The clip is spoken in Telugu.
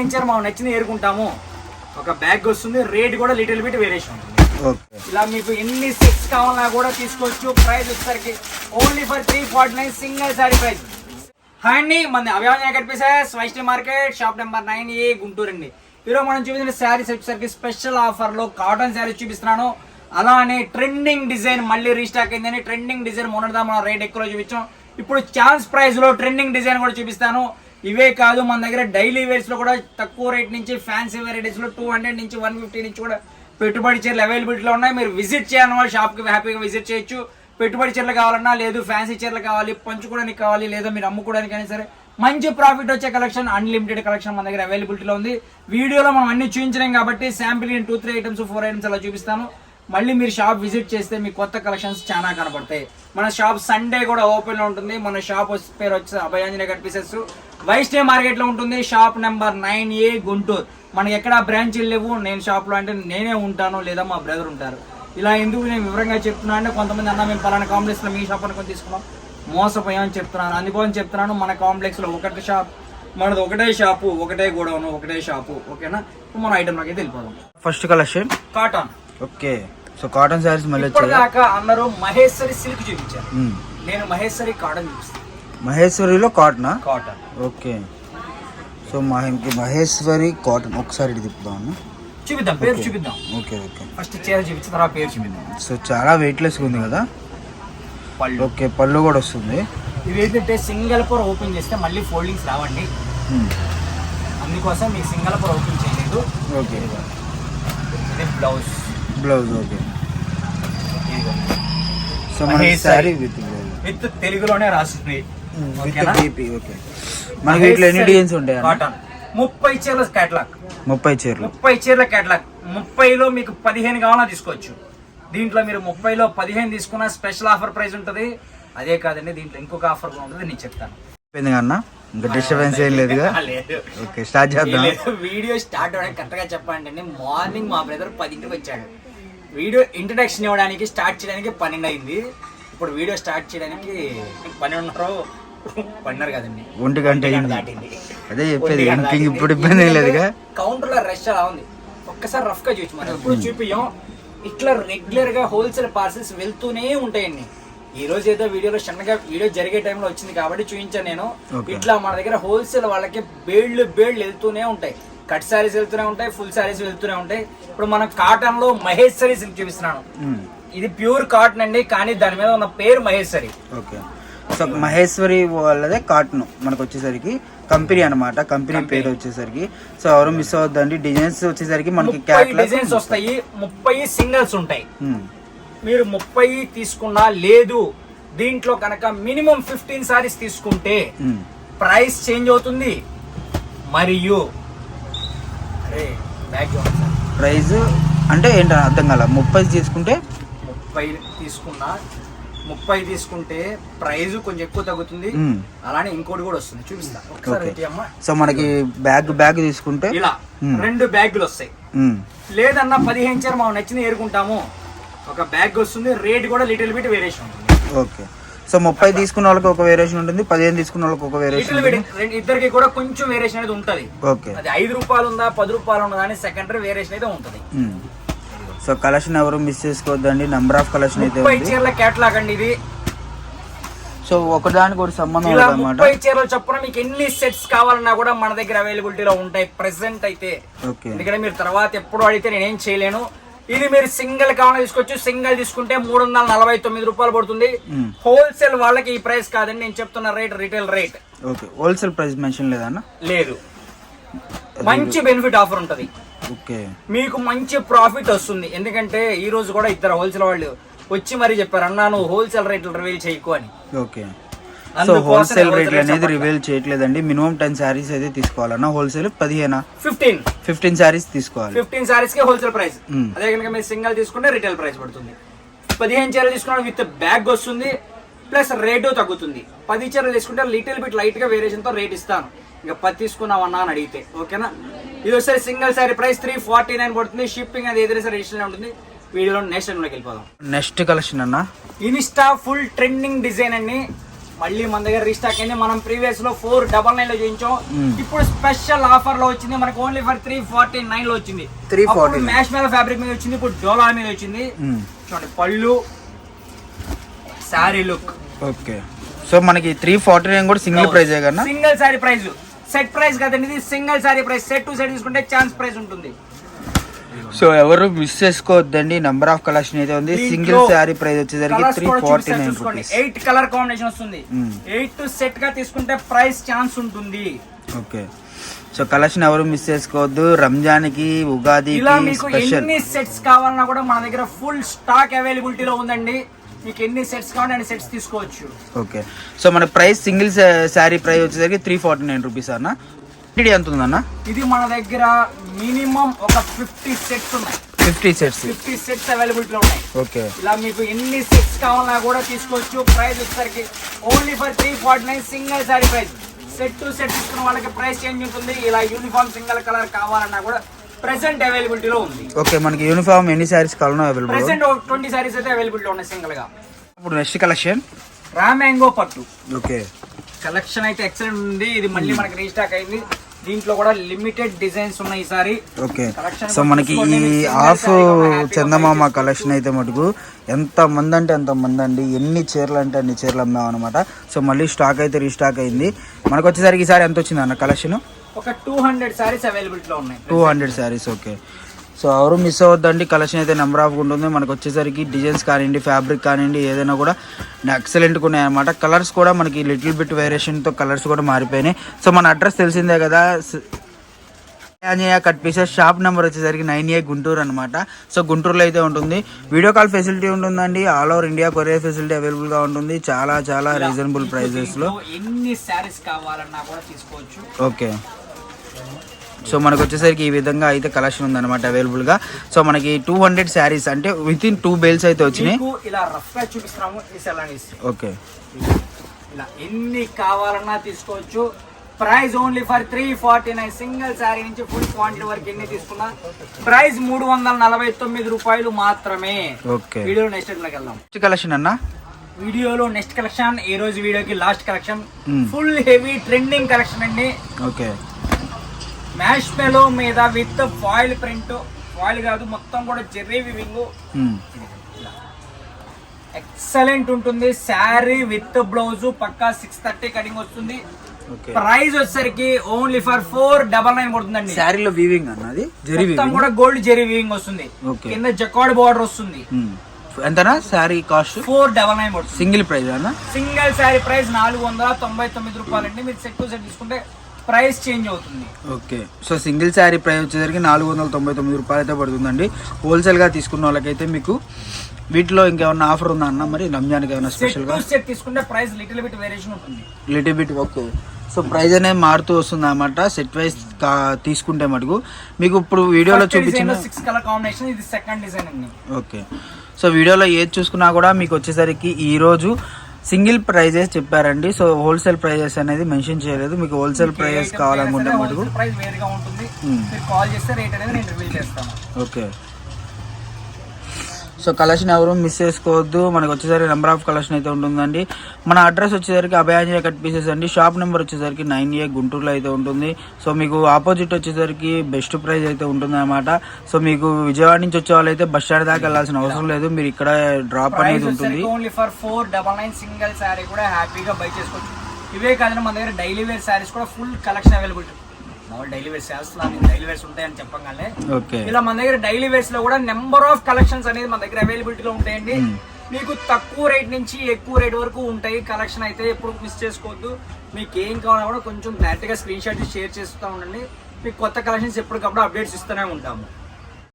15 చీర మనం నచ్చింది ఏరుకుంటాము. ఒక బ్యాగ్ వస్తుంది, రేట్ కూడా లిటిల్ బిట్ వేరియేషన్ ఉంటుంది. ఇలా మీకు ఎన్ని సెట్స్ కావాలన్నా కూడా తీసుకోవచ్చు. ప్రైస్ వచ్చేసరికి only for 349 single sari price. Hi అండి, మన అభిమాన్ కనిపిసెస్ Vaishnavi market shop number 9A Guntur అండి. ఈరోజు మనం చూపించిన శారీస్ వచ్చేసరికి స్పెషల్ ఆఫర్ లో కాటన్ శారీస్ చూపిస్తున్నాను. అలానే ట్రెండింగ్ డిజైన్ మళ్ళీ రీస్టాక్ అయిందని ట్రెండింగ్ డిజైన్ మొన్నదా మనం రేట్ ఎక్కువ చూపించాం. ఇప్పుడు ఛాన్స్ ప్రైస్ లో ట్రెండింగ్ డిజైన్ కూడా చూపిస్తాను. ఇవే కాదు, మన దగ్గర డైలీ వేర్స్ లో కూడా తక్కువ రేట్ నుంచి ఫ్యాన్సీ వెరైటీస్ లో 200 నుంచి 150 నుంచి కూడా పెట్టుబడి చీరలు అవైలబిలిటీలో ఉన్నాయి. మీరు విజిట్ చేయాలన్న వాళ్ళు షాప్ కి హ్యాపీగా విజిట్ చేయొచ్చు. పెట్టుబడి చీరలు కావాలన్నా, లేదు ఫ్యాన్సీ చీరలు కావాలి, పంచుకోవడానికి కావాలి, లేదా మీరు అమ్ముకోవడానికి అయినా సరే మంచి ప్రాఫిట్ వచ్చే కలెక్షన్, అన్లిమిటెడ్ కలెక్షన్ మన దగ్గర అవైలబిలిటీలో ఉంది. వీడియోలో మనం అన్ని చూపించలేం కాబట్టి శాంపిల్ 2-3 ఐటమ్స్ 4 ఐటమ్స్ అలా చూపిస్తాను. మళ్ళీ మీరు షాప్ విజిట్ చేస్తే మీ కొత్త కలెక్షన్స్ చాలా కనబడతాయి. మన షాప్ సండే కూడా ఓపెన్ లో ఉంటుంది. మన షాప్ పేరు వచ్చి అభయాంజనేయ కనిపిసెస్ వైష్ణవి మార్కెట్ లో ఉంటుంది. Shop number 9A Guntur. మనకి ఎక్కడ బ్రాంచీలు లేవు. నేను షాప్ లో అంటే నేనే ఉంటాను, లేదా మా బ్రదర్ ఉంటారు. ఇలా ఎందుకు నేను వివరంగా చెప్తున్నా అంటే కొంతమంది అన్న మేము పలానా కాంప్లెక్స్ లో మీ షాప్ అనుకుని తీసుకున్నాం, మోసపోయామని చెప్తున్నాను. అందుకోసం చెప్తున్నాను, మన కాంప్లెక్స్ లో ఒకటే షాప్, మనది ఒకటే షాపు, ఒకటే గోడౌన్, ఒకటే షాపు. ఓకేనా? మన ఐటమ్ లోకి వెళ్ళిపోదాం. First collection cotton. Okay, so cotton saris మళ్ళీ ఇప్పటిదాకా అందరూ మహేశ్వరి సిల్క్ చూపించారు. నేను మహేశ్వరి కాటన్ చూపిస్తాను. మహేశ్వరిలో cotton. Cotton. Okay, so Maheshwari cotton ఒకసారి తిప్పుదాం, చూపిద్దాం, పేరు చూపిద్దాం. ఓకే ఓకే, ఫస్ట్ చీర చూపించిన తర్వాత పేరు చూపిద్దాం. సో చాలా వెయిట్లెస్ ఉంది కదా పళ్ళు. ఓకే, పళ్ళు కూడా వస్తుంది. ఇవి ఏంటంటే సింగిల్ పొర ఓపెన్ చేస్తే మళ్ళీ ఫోల్డింగ్స్ రావండి, అందుకోసం మీకు సింగిల్ పొర ఓపెన్ చేయలేదు. ఓకే, ఇది బ్లౌజ్. ఓకే, సో మన సారీ విత్ తెలుగులోనే రాస్తుంది. మనకి ఇట్లా ఎన్ని డిజైన్స్ ఉంటాయి? కాటన్ 30 చీరల కేటలాగ్. 30 చీరలు, 30 చీరల కేటలాగ్. 30లో మీకు 15 కావాలన్నా తీసుకోవచ్చు. దీంట్లో మీరు 30లో 15 తీసుకున్న స్పెషల్ ఆఫర్ ప్రైస్ ఉంటుంది. అదే కాదండి, దీంట్లో ఇంకొక ఆఫర్ కూడా ఉంటుంది, నేను చెప్తాను. అన్న ఇంకా డిస్టర్బెన్స్ ఏం లేదుగా? లేదు. ఓకే, స్టార్ట్ చేద్దాం. వీడియో స్టార్ట్ అవ్వడానికి కరెక్ట్ గా చెప్పండి. మార్నింగ్ మా బ్రదర్ 10కి వచ్చాడు. వీడియో ఇంట్రడక్షన్ ఇవ్వడానికి స్టార్ట్ చేయడానికి 12 అయింది. ఇప్పుడు వీడియో స్టార్ట్ చేయడానికి 12 కదండి, 1 గంట దాటింది. అదే చెప్పేది, ఇప్పుడు ఇబ్బంది ఏం లేదుగా. కౌంటర్ లో రష్ అలా ఉంది. ఒక్కసారి రఫ్ గా చూసి మనం ఎప్పుడు చూపియం. ఇట్లా రెగ్యులర్ గా హోల్సేల్ పార్సల్స్ వెళ్తూనే ఉంటాయండి. ఈ రోజు ఏదో వీడియోలో చిన్నగా వీడియో జరిగే టైంలో వచ్చింది కాబట్టి చూపించాను నేను. ఇట్లా మన దగ్గర హోల్సేల్ వాళ్ళకి బేళ్లు వెళ్తూనే ఉంటాయి. కట్ సారీస్ వెళ్తూనే ఉంటాయి, ఫుల్ సారీస్ వెళ్తూనే ఉంటాయి. ఇప్పుడు మనం కాటన్ లో మహేశ్వరి సిల్క్ చూపిస్తున్నాను. ఇది ప్యూర్ కాటన్ అండి, కానీ దాని మీద ఉన్న పేరు మహేశ్వరి. ఓకే, సో మహేశ్వరి వాళ్ళదే కాటన్ మనకు వచ్చేసరికి కంపెనీ అన్నమాట. కంపెనీ పేరు వచ్చేసరికి సో ఎవరు మిస్ అవుద్దండి. డిజైన్స్ వచ్చేసరికి మనకి డిజైన్స్ వస్తాయి, 30 సింగిల్స్ ఉంటాయి. మీరు 30 తీసుకున్నా, లేదు దీంట్లో కనుక మినిమం 15 సారీస్ తీసుకుంటే ప్రైస్ చేంజ్ అవుతుంది. మరియు ప్రైస్ అంటే ఏంటో అర్థం కాల. 30 తీసుకుంటే 30 తీసుకుంటే ప్రైస్ కొంచెం ఎక్కువ తగ్గుతుంది. అలానే ఇంకోటి కూడా వస్తుంది, చూపిస్తా ఒకసారి. సో మనకి బ్యాగ్ తీసుకుంటే ఇలా 2 బ్యాగులు వస్తాయి. లేదన్నా 15 చీర మనం నచ్చింది ఏరుకుంటాము. ఒక బ్యాగ్ వస్తుంది, రేట్ కూడా లిటిల్ బిట్ వేరియేషన్ ఉంటుంది. ఓకే, సో 30 తీసుకున్న వాళ్ళకి ఒక వేరియేషన్ ఉంటుంది, 15 తీసుకున్న వాళ్ళకి ఒక వేరియేషన్. ఇద్దరికి కూడా కొంచెం వేరియేషన్ అనేది ఉంటుంది. ఓకే, అది 5 రూపాయలు ఉందా 10 రూపాయలు ఉందా అని సెకండరీ వేరియేషన్ అయితే ఉంటుంది. సో కలెక్షన్ ఎవరు మిస్ చేసుకోవద్దండి. నెంబర్ ఆఫ్ కలెక్షన్ అయితే 30 చీరల కేటలాగ్ అండి ఇది. సో ఒకదానికి ఒకటి సంబంధం ఇలా 30 చీరలు చొప్పున మీకు ఎన్ని సెట్స్ కావాలన్నా కూడా మన దగ్గర అవైలబిలిటీలో ఉంటాయి ప్రెసెంట్ అయితే. ఎందుకంటే మీరు తర్వాత ఎప్పుడు అడిగితే నేనేం చేయలేను. ఇది మీరు సింగిల్ కావాలని తీసుకోవచ్చు. సింగిల్ తీసుకుంటే 349 రూపాయలు పడుతుంది. హోల్సేల్ వాళ్ళకి ఈ ప్రైస్ కాదండి, నేను చెప్తున్న rate retail rate. Okay, wholesale price mention లేదన్నా? లేదు, మంచి బెనిఫిట్ ఆఫర్ ఉంటది. ఓకే, మీకు మంచి ప్రాఫిట్ వస్తుంది. ఎందుకంటే ఈ రోజు కూడా ఇద్దరు హోల్సేల్ వాళ్ళు వచ్చి మరీ చెప్పారు, అన్నా నువ్వు హోల్సేల్ రేట్లు రివీల్ చేయకు అని. ఓకే, సో హోల్సేల్ రేట్లు అనేది రివీల్ చేయట్లేదండి. మినిమం 10 సారీస్ అయితే తీసుకోవాలన్నా. హోల్సేల్ 15 సారీస్ తీసుకోవాలి. 15 సారీస్ కి హోల్సేల్ ప్రైస్. అదే కనుక మీరు సింగిల్ తీసుకుంటే రిటైల్ ప్రైస్ పడుతుంది. 15 చీరలు తీసుకున్నా విత్ బ్యాగ్ వస్తుంది, ప్లస్ రేటు తగ్గుతుంది. 10 చీరలు తీసుకుంటే లిటిల్ బిట్ లైట్ గా వేరియేషన్ తో రేట్ ఇస్తాను. ఇంకా 10 తీసుకున్నామన్నా అని అడిగితే ఓకేనా. ఇది వచ్చేసి సింగిల్ సారీ ప్రైస్ 349 పడుతుంది. షిప్పింగ్ అది ఏదైనా సరే అడిషనల్ ఉంటుంది. వీడియోలో నెక్స్ట్ లోకి వెళ్ళిపోదాం. నెక్స్ట్ కలెక్షన్ అన్న ఇన్స్టా ఫుల్ ట్రెండింగ్ డిజైన్ అండి. మళ్ళీ మన దగ్గర రీస్టాక్ అయింది. మనం ప్రీవియస్ లో 499 లో చేయించాం. ఇప్పుడు స్పెషల్ ఆఫర్ లో వచ్చింది మనకు ఓన్లీ ఫర్ 349 లో వచ్చింది. 340 మ్యాష్ మీద ఫ్యాబ్రిక్ మీద వచ్చింది, ఇప్పుడు డోలా మీద వచ్చింది. చూడండి పళ్ళు, శారీ లుక్. ఓకే, సో మనకి 349 కూడా సింగిల్ ప్రైస్ కదా? Single sari price, set price కదండి ఇది, single sari price. Set to set తీసుకుంటే ఛాన్స్ ప్రైస్ ఉంటుంది. సో ఎవరు మిస్ చేసుకోవద్దండి, నంబర్ ఆఫ్ కలెక్షన్ అయితే ఉంది. సింగిల్ శారీ ప్రైస్ వచ్చేసరికి 349 రూపీస్. 8 కలర్ కాంబినేషన్ వస్తుంది. 8 సెట్ గా తీసుకుంటే ప్రైస్ ఛాన్స్ ఉంటుంది. ఓకే, సో కలెక్షన్ ఎవరు మిస్ చేసుకోవద్దు. రంజాన్ కి, ఉగాది ఇలా మీకు ఎన్ని సెట్స్ కావాలన్నా కూడా మన దగ్గర ఫుల్ స్టాక్ అవైలబిలిటీలో ఉందండి. మీకు ఎన్ని సెట్స్ కావాలంటే అన్ని సెట్స్ తీసుకోవచ్చు. ఓకే, సో మన ప్రైస్ సింగిల్ శారీ ప్రైస్ వచ్చేసరికి 349 రూపీస్ అన్న. ఎంత ఉందన్న? ఇది మన దగ్గర మినిమం ఒక 50 సెట్స్ ఉన్నాయి. 50 సెట్స్ అవైలబిలిటీలో ఉన్నాయి. ఓకే, ఇలా మీకు ఎన్ని సెట్స్ కావాలన్నా కూడా తీసుకోవచ్చు. ప్రైస్ వచ్చేసరికి only for 349 single sari price. Set to set తీసుకున్న వాళ్ళకి ప్రైస్ చేంజ్ ఉంటుంది. ఇలా యూనిఫామ్ సింగిల్ కలర్ కావాలన్నా కూడా ప్రెసెంట్ అవైలబిలిటీలో ఉంది. ఓకే, మనకి యూనిఫామ్ ఎన్ని శారీస్ కావాలన్నా అవైలబుల్? ప్రెసెంట్ 20 శారీస్ అయితే అవైలబిలిటీలో ఉన్నాయి సింగిల్ గా. ఇప్పుడు నెక్స్ట్ కలెక్షన్ రా మ్యాంగో పట్టు. ఓకే, కలెక్షన్ అయితే ఎక్సలెంట్ ఉంది. ఇది మళ్ళీ మనకి రీస్టాక్ అయింది. దీంట్లో కూడా లిమిటెడ్ డిజైన్స్ ఉన్నాయి ఈసారి. ఓకే, సో మనకి ఈ హాఫ్ చందమామ కలెక్షన్ అయితే మటుకు ఎంత మంది అంటే అంత మంది అండి. ఎన్ని చీరలు అంటే అన్ని చీరలు అమ్మాం అనమాట. సో మళ్ళీ స్టాక్ అయితే రీస్టాక్ అయింది. మనకు వచ్చేసరికి ఈసారి ఎంత వచ్చింది అన్న కలెక్షన్? ఒక 200 శారీస్ అవైలబిలిటీలో ఉన్నాయి. 200 శారీస్. ఓకే, సో ఎవరు మిస్ అవ్వద్దండి. కలెక్షన్ అయితే నెంబర్ ఆఫ్ ఉంటుంది. మనకు వచ్చేసరికి డిజైన్స్ కానివ్వండి, ఫ్యాబ్రిక్ కానివ్వండి, ఏదైనా కూడా ఎక్సలెంట్గా ఉన్నాయి అనమాట. కలర్స్ కూడా మనకి లిటిల్ బిట్ వేరియేషన్తో కలర్స్ కూడా మారిపోయినాయి. సో మన అడ్రస్ తెలిసిందే కదా, Anjaneya cut pieces. Shop number వచ్చేసరికి 9A గుంటూరు అనమాట. సో గుంటూరులో అయితే ఉంటుంది. వీడియో కాల్ ఫెసిలిటీ ఉంటుందండి. All over India courier facility అవైలబుల్గా ఉంటుంది. చాలా చాలా రీజనబుల్ ప్రైజెస్లో ఎన్ని శారీస్ కావాలన్నా కూడా తీసుకోవచ్చు. ఓకే, సో మనకు వచ్చేసరికి ఈ విధంగా అయితే కలెక్షన్ ఉందన్నమాట అవైలబుల్గా. సో మనకి 200 శారీస్ అంటే విత్ ఇన్ 2 బేల్స్ అయితే వచ్చినాయి. ఇలా రఫ్ గా చూపిస్తున్నాము. ఓకే, ఇలా ఎన్ని కావాలన్నా తీసుకోవచ్చు. Price only for 349 single sari నుంచి ఫుల్ క్వాంటిటీ వరకు ఎన్ని తీసుకున్నా ప్రైస్ 349 రూపాయలు మాత్రమే. ఓకే, వీడియో నెక్స్ట్ వెళ్దాం. కలెక్షన్ అన్న వీడియోలో నెక్స్ట్ కలెక్షన్, ఈ రోజు వీడియోకి last collection. Full heavy trending collection అండి. ఓకే, మ్యాష్ మెలో మీద విత్ ఫాయిల్ ప్రింట్, ఫాయిల్ కాదు మొత్తం కూడా జెర్రీ వివింగ్. ఎక్సలెంట్ ఉంటుంది. శారీ విత్ బ్లౌజ్ పక్కా 630 కటింగ్ వస్తుంది. ప్రైస్ వచ్చేసరికి ఓన్లీ ఫర్ 499 పడుతుందండి. శారీలో వీవింగ్ అన్నది జెర్రీ మొత్తం కూడా గోల్డ్ జెర్రీ వీవింగ్ వస్తుంది. కింద జకార్డ్ బార్డర్ వస్తుంది. ఎంతనా శారీ కాస్ట్? 499 పడుతుంది. సింగిల్ ప్రైస్ అన్న. సింగిల్ శారీ ప్రైస్ 499 రూపాయలండి. మీరు సెట్ టు సెట్ తీసుకుంటే ప్రైస్ చేంజ్ అవుతుంది. Okay, so single sari price వచ్చేసరికి 499 రూపాయలు అయితే పడుతుందండి. హోల్సేల్గా తీసుకున్న వాళ్ళకైతే మీకు వీటిలో ఇంకేమన్నా ఆఫర్ ఉందా అన్న? మరి రంజాన్కి ఏమైనా స్పెషల్గా సెట్ తీసుకుంటే ప్రైస్ లిటిల్ బిట్ వేరియేషన్ ఉంటుంది. Little bit. Okay, so price అనేది మారుతూ వస్తుంది అన్నమాట సెట్ వైజ్ తీసుకుంటే మటుకు. మీకు ఇప్పుడు వీడియోలో చూపించిన 6 కలర్ కాంబినేషన్, ఇది సెకండ్ డిజైన్ అండి. ఓకే, సో వీడియోలో ఏది చూసుకున్నా కూడా మీకు వచ్చేసరికి ఈరోజు సింగిల్ ప్రైజెస్ చెప్పారండి. సో హోల్సేల్ ప్రైజెస్ అనేది మెన్షన్ చేయలేదు. మీకు హోల్సేల్ ప్రైజెస్ కావాలనుకుంటే మటుకు ప్రైస్ వేరుగా ఉంటుంది. మీరు కాల్ చేస్తే రేట్ అనేది నేను రివీల్ చేస్తాను. ఓకే, సో కలెక్షన్ ఎవరు మిస్ చేసుకోవద్దు. మనకు వచ్చేసరికి నెంబర్ ఆఫ్ కలెక్షన్ అయితే ఉంటుందండి. మన అడ్రస్ వచ్చేసరికి అభయాంజనేయ కట్ పీసెస్ అండి. షాప్ నెంబర్ వచ్చేసరికి 9A గుంటూరులో అయితే ఉంటుంది. సో మీకు ఆపోజిట్ వచ్చేసరికి బెస్ట్ ప్రైస్ అయితే ఉంటుంది అనమాట. సో మీకు విజయవాడ నుంచి వచ్చే వాళ్ళు అయితే బస్ స్టాండ్ దాకా వెళ్ళాల్సిన అవసరం లేదు. మీరు ఇక్కడ డ్రాప్ అనేది ఉంటుంది. ఓన్లీ ఫర్ 499 సింగిల్ శారీ కూడా హ్యాపీగా బై చేసుకోవచ్చు. ఇవే కాదండి, మన దగ్గర డైలీ వేర్ శారీస్ కూడా full collection availability. Daily wears daily wears ఉంటాయని చెప్పగానే ఇలా మన దగ్గర డైలీ వేర్స్ లో కూడా నెంబర్ ఆఫ్ కలెక్షన్స్ అనేది మన దగ్గర అవైలబిలిటీలో ఉంటాయండి. మీకు తక్కువ రేట్ నుంచి ఎక్కువ రేట్ వరకు ఉంటాయి కలెక్షన్ అయితే. ఎప్పుడు మిస్ చేసుకోవద్దు. మీకు ఏం కావాలన్నా కూడా కొంచెం క్లారిటీగా స్క్రీన్ షాట్ షేర్ చేస్తూ ఉండండి. మీకు కొత్త కలెక్షన్స్ ఎప్పటికప్పుడు అప్డేట్స్ ఇస్తూనే ఉంటాము.